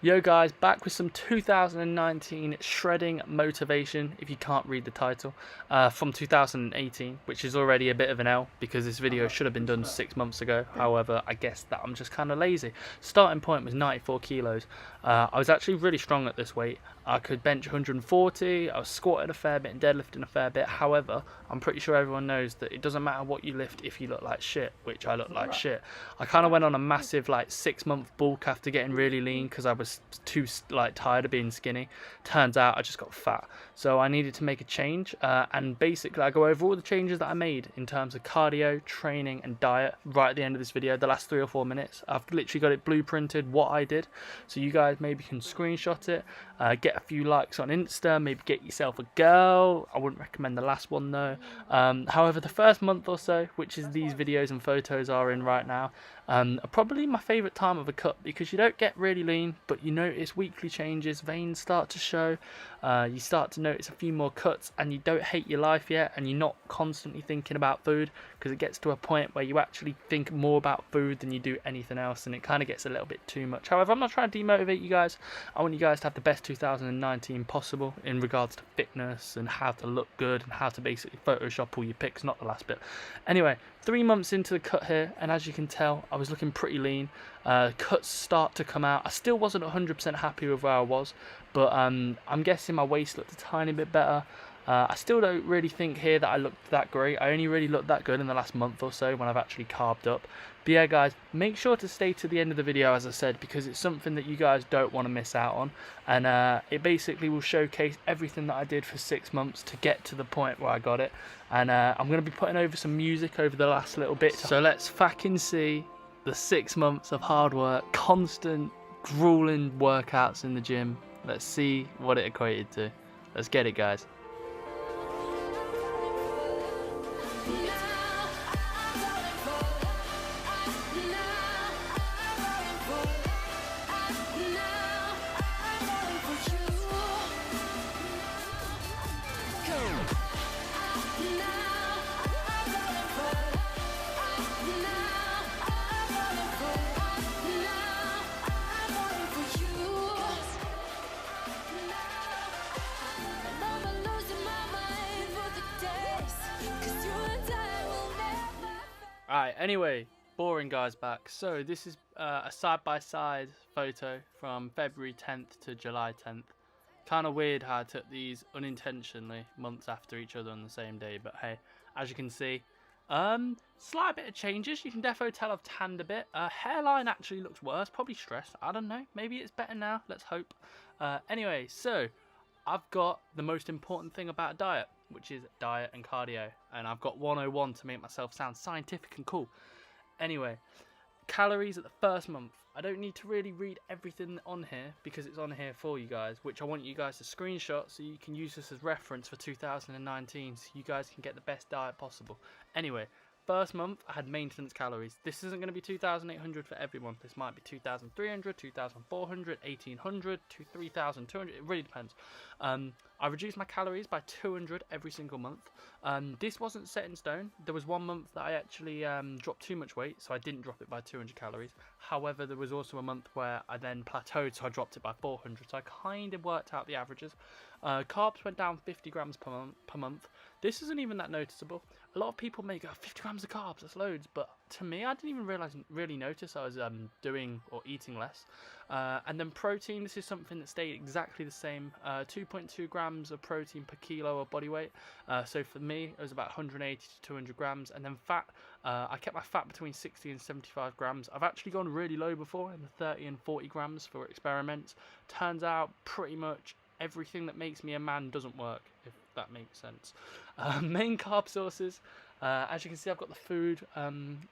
Yo guys, back with some 2019 shredding motivation, if you can't read the title, from 2018, which is already a bit of an L because this video should have been done 6 months ago. However, I guess that I'm just kind of lazy. Starting point was 94 kilos. I was actually really strong at this weight. I could bench 140, I was squatting a fair bit and deadlifting a fair bit. However, I'm pretty sure everyone knows that it doesn't matter what you lift if you look like shit, which I look like shit. I kind of went on a massive 6 month bulk after getting really lean because I was too tired of being skinny. Turns out I just got fat, so I needed to make a change. And basically, I go over all the changes that I made in terms of cardio, training, and diet right at the end of this video. The last 3 or 4 minutes, I've literally got it blueprinted what I did, so you guys maybe can screenshot it, get a few likes on Insta, maybe get yourself a girl. I wouldn't recommend the last one though. However, the first month or so, which is these videos and photos are in right now, are probably my favourite time of a cut because you don't get really lean, but you notice weekly changes, veins start to show, you start to notice a few more cuts, and you don't hate your life yet, and you're not constantly thinking about food because it gets to a point where you actually think more about food than you do anything else, and it kind of gets a little bit too much. However, I'm not trying to demotivate you guys. I want you guys to have the best 2019 possible in regards to fitness and how to look good and how to basically Photoshop all your pics, not the last bit. Anyway, 3 months into the cut here, and as you can tell, I was looking pretty lean. Cuts start to come out. I still wasn't 100% happy with where I was, but I'm guessing my waist looked a tiny bit better. I still don't really think here that I looked that great. I only really looked that good in the last month or so when I've actually carbed up. But yeah guys, make sure to stay to the end of the video, as I said, because it's something that you guys don't want to miss out on. And it basically will showcase everything that I did for 6 months to get to the point where I got it. And I'm going to be putting over some music over the last little bit. So let's fucking see the 6 months of hard work, constant grueling workouts in the gym. Let's see what it equated to. Let's get it, guys. Alright, anyway, boring guys back. So this is a side-by-side photo from February 10th to July 10th. Kind of weird how I took these unintentionally months after each other on the same day, but hey, as you can see, slight bit of changes. You can definitely tell I've tanned a bit. Hairline actually looks worse, probably stress. I don't know, maybe it's better now, let's hope. Anyway, so I've got the most important thing about a diet, which is diet and cardio, and I've got 101 to make myself sound scientific and cool. Anyway, calories at the first month. I don't need to really read everything on here because it's on here for you guys, which I want you guys to screenshot so you can use this as reference for 2019 so you guys can get the best diet possible. Anyway, first month I had maintenance calories. This isn't going to be 2,800 for everyone. This might be 2,300, 2,400, 1,800 to 3,200. It really depends. I reduced my calories by 200 every single month. This wasn't set in stone. There was one month that I actually dropped too much weight, so I didn't drop it by 200 calories. However, there was also a month where I then plateaued, so I dropped it by 400. So I kind of worked out the averages. Carbs went down 50 grams per month. This isn't even that noticeable. A lot of people may go, 50 grams of carbs, that's loads. But to me, I didn't even really notice I was doing or eating less. And then protein, this is something that stayed exactly the same. 2.2 grams of protein per kilo of body weight. So for me, it was about 180 to 200 grams. And then fat, I kept my fat between 60 and 75 grams. I've actually gone really low before in the 30 and 40 grams for experiments. Turns out pretty much everything that makes me a man doesn't work, if that makes sense. Main carb sources, as you can see, I've got the food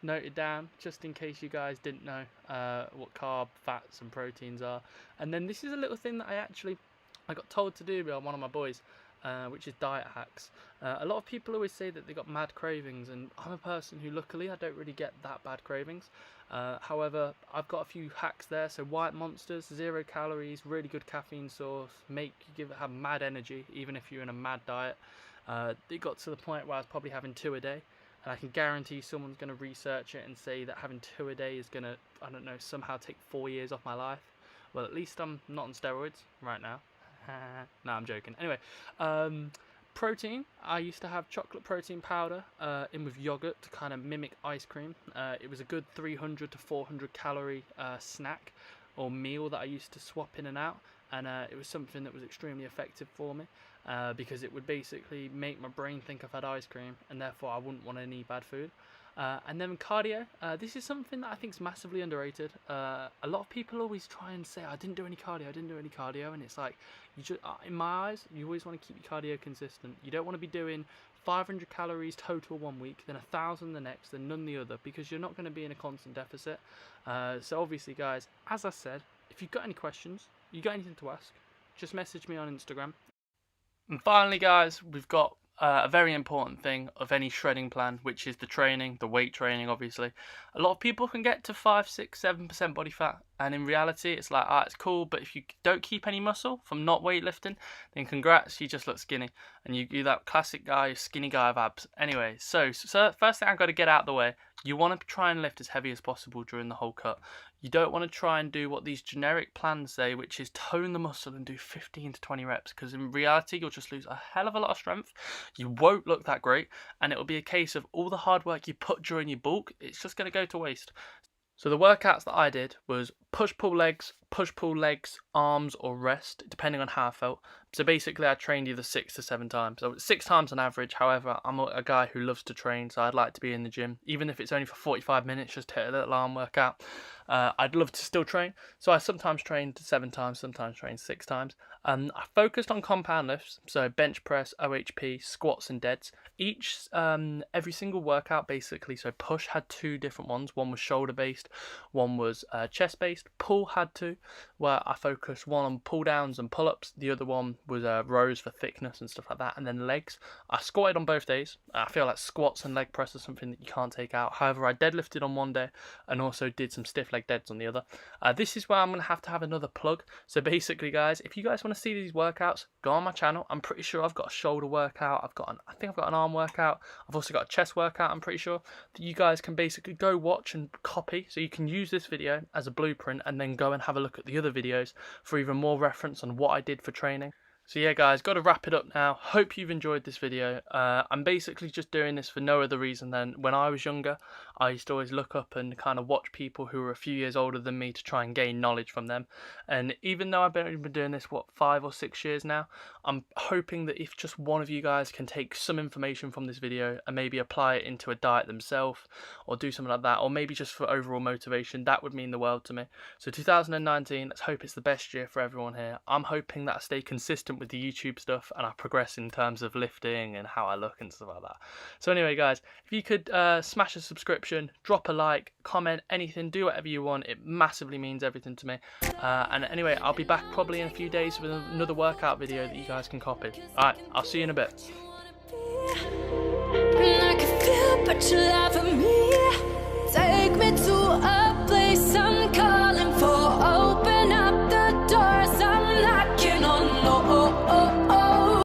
noted down just in case you guys didn't know what carb, fats and proteins are. And then this is a little thing that I got told to do by one of my boys, which is diet hacks. A lot of people always say that they got mad cravings, and I'm a person who luckily I don't really get that bad cravings. However, I've got a few hacks there. So white monsters, 0 calories, really good caffeine source, have mad energy even if you're in a mad diet. It got to the point where I was probably having 2 a day, and I can guarantee someone's going to research it and say that having 2 a day is going to, I don't know, somehow take 4 years off my life. Well, at least I'm not on steroids right now. No, I'm joking. Anyway, protein. I used to have chocolate protein powder in with yogurt to kind of mimic ice cream. It was a good 300 to 400 calorie snack or meal that I used to swap in and out, and it was something that was extremely effective for me because it would basically make my brain think I've had ice cream, and therefore I wouldn't want any bad food. And then cardio, this is something that I think is massively underrated. A lot of people always try and say, I didn't do any cardio, and it's like, you just, in my eyes, you always want to keep your cardio consistent. You don't want to be doing 500 calories total one week, then 1,000 the next, then none the other, because you're not going to be in a constant deficit. So obviously, guys, as I said, if you've got any questions, you got anything to ask, just message me on Instagram. And finally, guys, we've got a very important thing of any shredding plan, which is the training, the weight training. Obviously, a lot of people can get to 5, 6, 7% body fat, and in reality it's like, it's cool, but if you don't keep any muscle from not weightlifting, then congrats, you just look skinny, and you're that classic guy, skinny guy of abs. Anyway, so first thing I've got to get out of the way, you want to try and lift as heavy as possible during the whole cut. You don't want to try and do what these generic plans say, which is tone the muscle and do 15 to 20 reps, because in reality you'll just lose a hell of a lot of strength. You won't look that great, and it'll be a case of all the hard work you put during your bulk, it's just going to go to waste. So the workouts that I did was push-pull legs, arms, or rest, depending on how I felt. So basically I trained either 6 to 7 times. So 6 times on average. However, I'm a guy who loves to train, so I'd like to be in the gym. Even if it's only for 45 minutes, just hit a little arm workout. I'd love to still train. So I sometimes trained 7 times, sometimes trained 6 times. I focused on compound lifts, so bench press, OHP, squats and deads. Every single workout basically, so push had 2 different ones. One was shoulder based, one was chest based. Pull had 2, where I focused one on pull downs and pull ups. The other one was rows for thickness and stuff like that. And then legs, I squatted on both days. I feel like squats and leg press are something that you can't take out. However, I deadlifted on one day and also did some stiff leg deads on the other. This is where I'm going to have another plug. So basically, guys, if you guys want to see these workouts, go on my channel. I'm pretty sure I've got a shoulder workout. I think I've got an arm workout. I've also got a chest workout. I'm pretty sure that you guys can basically go watch and copy. So you can use this video as a blueprint and then go and have a look at the other videos for even more reference on what I did for training. So yeah, guys, got to wrap it up now. Hope you've enjoyed this video. I'm basically just doing this for no other reason than when I was younger, I used to always look up and kind of watch people who were a few years older than me to try and gain knowledge from them. And even though I've been doing this, 5 or 6 years now, I'm hoping that if just one of you guys can take some information from this video and maybe apply it into a diet themselves or do something like that, or maybe just for overall motivation, that would mean the world to me. So 2019, let's hope it's the best year for everyone here. I'm hoping that I stay consistent with the YouTube stuff and I progress in terms of lifting and how I look and stuff like that. So anyway, guys, if you could smash a subscription, drop a like, comment, anything, do whatever you want, it massively means everything to me. And anyway, I'll be back probably in a few days with another workout video that you guys can copy. Alright, I'll see you in a bit. But you lie for me.